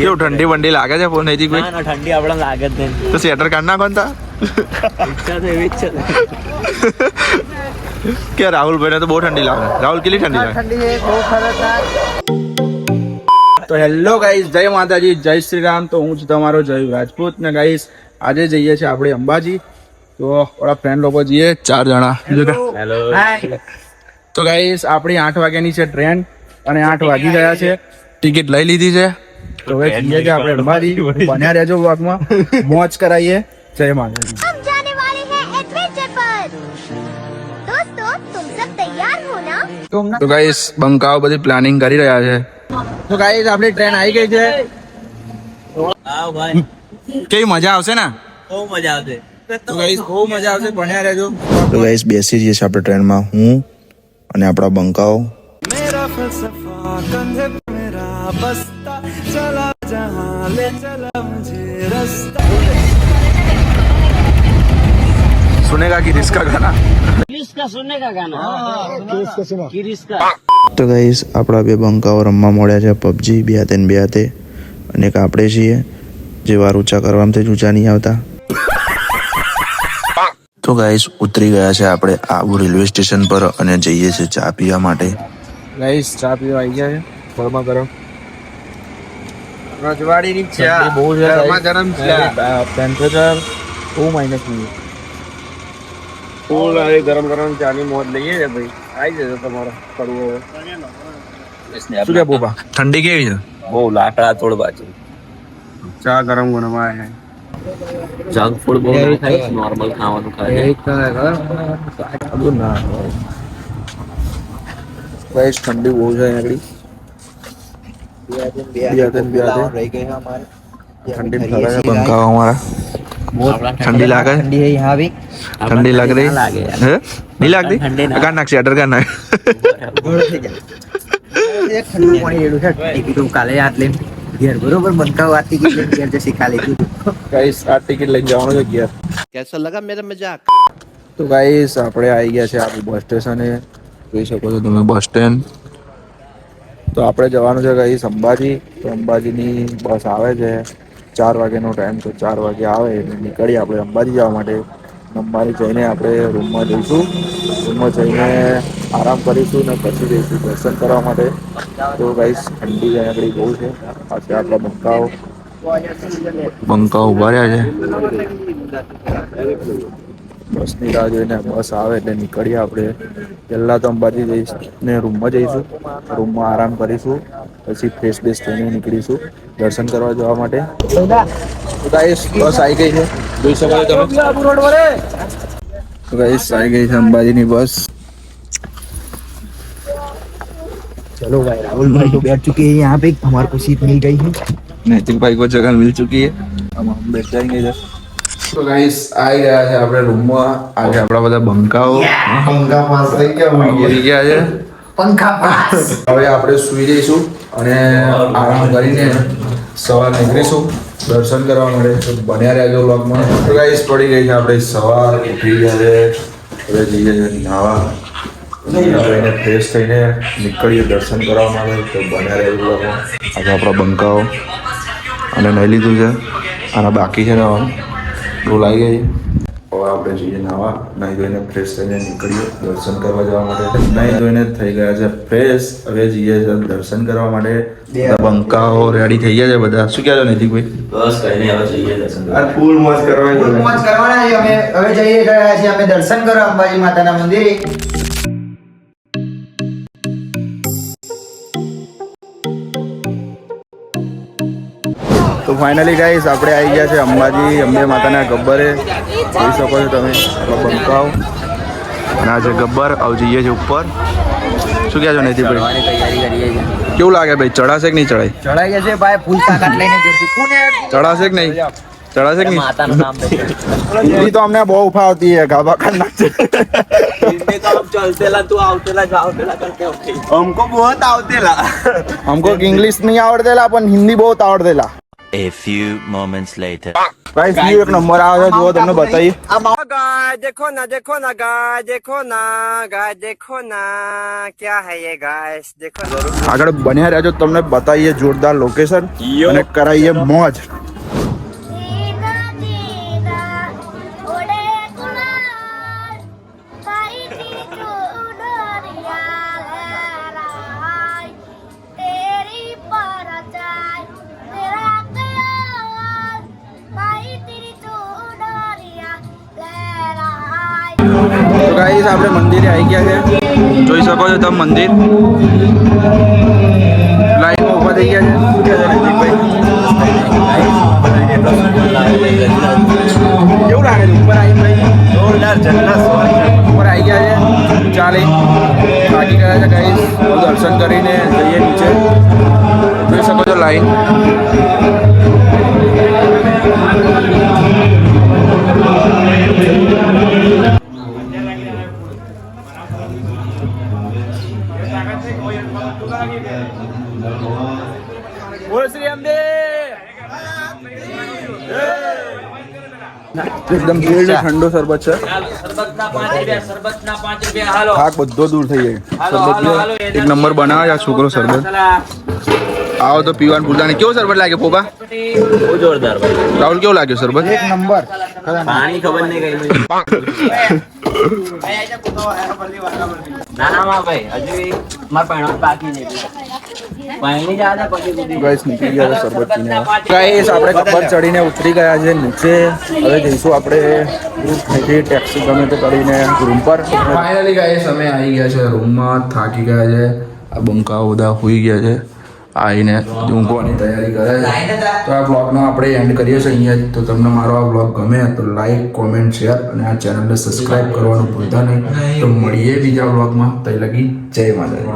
કેવું ઠંડી વંડી લાગે છે ફોન નહીં કોઈ? ના ઠંડી આપણે લાગે જ નહીં. તો સ્વેટર કાઢ નાખો ને તા. ઈચ્છા તો એવી જ છે. કે રાહુલભાઈને તો બહુ ઠંડી લાગે. રાહુલ કેટલી ઠંડી લાગે? ઠંડી છે બહુ ખતરનાક. તો હેલો ગાઈસ, જય માતાજી, જય શ્રી રામ. તો હું છું તમારો જય રાજપૂત ને ગાઈસ આજે જઈએ છીએ આપણે અંબાજી. તો આપણા ફ્રેન્ડ લોકો જઈએ 4 જણા. હેલો. તો ગાઈસ આપણી 8 વાગ્યાની છે ટ્રેન અને 8 વાગી ગયા છે. ટિકિટ લઈ લીધી છે. તો હવે જઈએ છીએ આપણે અંબાજી. બન્યા રહેજો વ્લોગમાં, મોજ કરાવીએ. જય માતાજી. हम जाने वाले हैं एडवेंचर पर। दोस्तों तुम सब तैयार हो ना? તો ગાઈસ બંકાઓ બધી પ્લાનિંગ કરી રહ્યા છે. તો ગાઈસ આપણી ટ્રેન આવી ગઈ છે. આવ ભાઈ, કેવી મજા આવશે ને? બહુ મજા આવશે. તો ગાઈસ બહુ મજા આવશે, બન્યા રહેજો. તો ગાઈસ બેસી જઈએ છીએ આપણે ટ્રેનમાં, હું અને આપણા બંકાઓ. सुनेगा कि रिस्का गाना. તો ગાઈસ આપણા બે બંકાઓ રમવા મળ્યા છે પબજી, બે હાથે ને બે હાથે. અને એક આપણે છીએ જે વાર ઊંચા કરવામાં જ ઊંચા નહીં આવતા. તો ગાઈસ ઉતરી ગયા છે આપણે આબુ રેલવે સ્ટેશન પર અને જઈએ છીએ ચા પીવા માટે. ગાઈસ ચા પીવા આવી ગયા છે. ગરમા ગરમ રજવાડીની ચા બહુ છે. ગરમા ગરમ ચા. ટેમ્પરેચર બહુ માઇનસ નહીં. ફૂલ આવી ગરમ ગરમ ચાની મોજ લઈએ છે ભાઈ. આવી જજો તમારો કરવો હવે. શું કે બોબા, ઠંડી કેવી છે? બહુ લાકડા તોડ બાજુ. ચા ગરમ ગરમ આવે. જંક ફૂડ બહુ ના ખાય, નોર્મલ ખાવાનું ખાય. ગાઈસ ઠંડી બહુ છે આગળ. ठंडी બંકાઓ हमारा. ठंडी लागे? ठंडी है यहाँ भी. ठंडी लग रही લાગે है? नहीं लगती? काट नाख स्वेटर काट नाख. ઠંડુ પાણી એડું છે. ટિકિટ કાલે હાથ લઈને ઘેર બરોબર બંકાઓ આ ટિકિટ લઈને ઘેર જશે કાલે. ગાઈસ આ ટિકિટ લઈને જવાનું છે ઘેર. કેસો લગા મેરા મજાક? તો ગાઈસ આપણે આવી ગયા છે આબુ બસ સ્ટેશને. જોઈ શકો છો તમે બસ સ્ટેન્ડ. તો આપણે જવાનું છે ગાઈસ અંબાજી. તો અંબાજીની બસ આવે છે 4 વાગ્યાનો ટાઈમ. તો 4 વાગે આવે એટલે નીકળીએ આપણે અંબાજી જવા માટે. અંબાજી જઈને આપણે રૂમમાં જઈશું. રૂમમાં જઈને આરામ કરીશું ને પછી જઈશું દર્શન કરવા માટે. તો ગાઈસ ઠંડી આગળ બહુ છે. પાછળ આપણા બંકાઓ ઉભા રહ્યા છે. બસની રાહ જોઈને બસ આવે એટલે નીકળીએ આપણે. પહેલાં તો અંબાજી જઈને રૂમમાં જઈશું. રૂમમાં આરામ કરીશું પછી ફ્રેશ બેશ થઈને નીકળીશું દર્શન કરવા જવા માટે. તો ગાઈસ બસ આવી ગઈ છે, જોઈ શકો છો તમે. તો ગાઈસ આવી ગઈ છે અંબાજીની બસ. चलो भाई राहुल भाई तो बैठ चुके हैं यहाँ पे. हमारे को सीट मिल गई है. नैतिक भाई को जगह मिल चुकी है. अब हम बैठ जाएंगे इधर. તો ગાઈસ આવી ગયા છે આપણે રૂમમાં. આજે આપણા બધા બંકાઓ पंखा पास થઈ ગયા. ઉડી ગયા છે. पंखा पास. હવે આપણે સુઈ જઈશું અને આરામ કરીને સવાર નીકળીશું દર્શન કરવા માટે. તો બન્યા રહેજો વ્લોગમાં. તો ગાઈસ પડી ગઈ છે આપણે સવાર, ઉઠી ગયા છે. હવે જઈએ છીએ નાવા. નાઈને ફ્રેશ થઈને નીકળીએ દર્શન કરવા માટે. તો બન્યા રહેજો વ્લોગમાં. આજે આપણા બંકાઓ અને નહીં લીધું છે, આના બાકી છે ને ડોલ આવી ગઈ. હવે આપણે જઈએ નાવા. નહીં ધોઈને ફ્રેશ થઈને નીકળીએ દર્શન કરવા જવા માટે. નહીં ધોઈને થઈ ગયા છે ફ્રેશ. હવે જઈએ છીએ દર્શન કરવા માટે. બધા બંકાઓ રેડી થઈ ગયા છે બધા. શું કહેજો નૈતિકભાઈ? બસ કઈ નહીં, હવે જઈએ દર્શન કરવા. આ ફૂલ મોજ કરવાની. મોજ કરવાના છે અમે. હવે જઈએ રહ્યા છીએ અમે દર્શન કરવા અંબાજી માતાના મંદિરે. તો ફાઇનલી ગાઈસ આપણે આવી ગયા છે અંબાજી અંબે માતાના ગબ્બરે. જોઈ શકો છો તમે આપણા બંકાઓ. અને આ છે ગબ્બર. હવે જઈએ છીએ ઉપર. શું કહેજો નૈતિકભાઈ? તૈયારી કરીએ છીએ. કેવું લાગે ભાઈ? ચડાશે કે નહીં ચડાય? ચડાઈ જશે ભાઈ. ફૂલ તાકાત લઈને જશે. કોને ચડાશે કે નહીં? ચડાશે કે નહીં? માતાનું નામ દે. હિન્દી તો અમને બહુ ફાવતી है. ગાભા કાઢ નાખશે. इसमें तो हम चलतेला तू आवतेला जावतेला करके होते. हमको बहुत आवतेला. हमको इंग्लिश नहीं आवड़तेला पण हिंदी बहुत आवड़तेला. A few moments later. Guys view એક નંબર આવે છે, જો તમને બતાવીએ. गाय देखो ना गाय देखो ना क्या है ये गाय देखो जरूर આગળ બન્યા રહેજો, તમને બતાવીએ જોરદાર લોકેશન અને કરાવીએ મોજ. જીના જીના ઓડે કુણાલ તારી તી ચૂડરિયા લહેરાય તેરી પર જાય તેરા કયાલ તારી તી ચૂડરિયા લહેરાય. તો ગાઈસ આપણે મંદિરે આવી ગયા છે, જોઈ શકો છો તમે મંદિર. લાઈનમાં ઊભા થઈ ગયા છે. શું કહે છે રણજીતભાઈ? કેવું લાગે છે ઉપર આવી ભાઈ? જોરદાર જન્નત ઉપર આવી ગયા છે. ચાલે બાકી ગયા છે ગાઈસ, દર્શન કરીને જઈએ નીચે. જોઈ શકો છો લાઈન. બોલ શ્રી અંબે. એકદમ ચિલ્ડ ઠંડો શરબત છે. થાક બધો દૂર થઈ જાય. શરબત પીવો. એક નંબર બનાવે છે આ છોકરો શરબત. આવો તો પીવાનું ભૂલતા નહીં. કેવો શરબત લાગે પોપા? બહુ જોરદાર ભાઈ. રાહુલ કેવો લાગ્યો શરબત? એક નંબર. પાણી ખબર નહીં કઈ ના ના માં ભાઈ હજુ મારા પાણી બાકી નહીં પાણી જ્યાદા પછી ગાઈસ નીકળી ગયા છે શરબત પીને. ગાઈસ આપણે કપર ચડીને ઉતરી ગયા છે નીચે. હવે જઈશું આપણે ગ્રુપ થઈને ટેક્સી ગમે તે કરીને રૂમ પર. ફાઇનલી ગાઈસ અમે આવી ગયા છે રૂમમાં. થાકી ગયા છે. આ બંકાઓ બધા હોઈ ગયા છે. આવીને ઊંઘવાની તૈયારી કરે છે. તો આ બ્લોગનો આપણે એન્ડ કરીએ છીએ અહીંયા જ. તો તમને મારો આ બ્લોગ ગમે તો લાઈક, કોમેન્ટ, શેર અને આ ચેનલને સબસ્ક્રાઈબ કરવાનું ભૂલતા નહીં. તો મળીએ બીજા બ્લોગમાં. તઈ લગી જય માતાજી.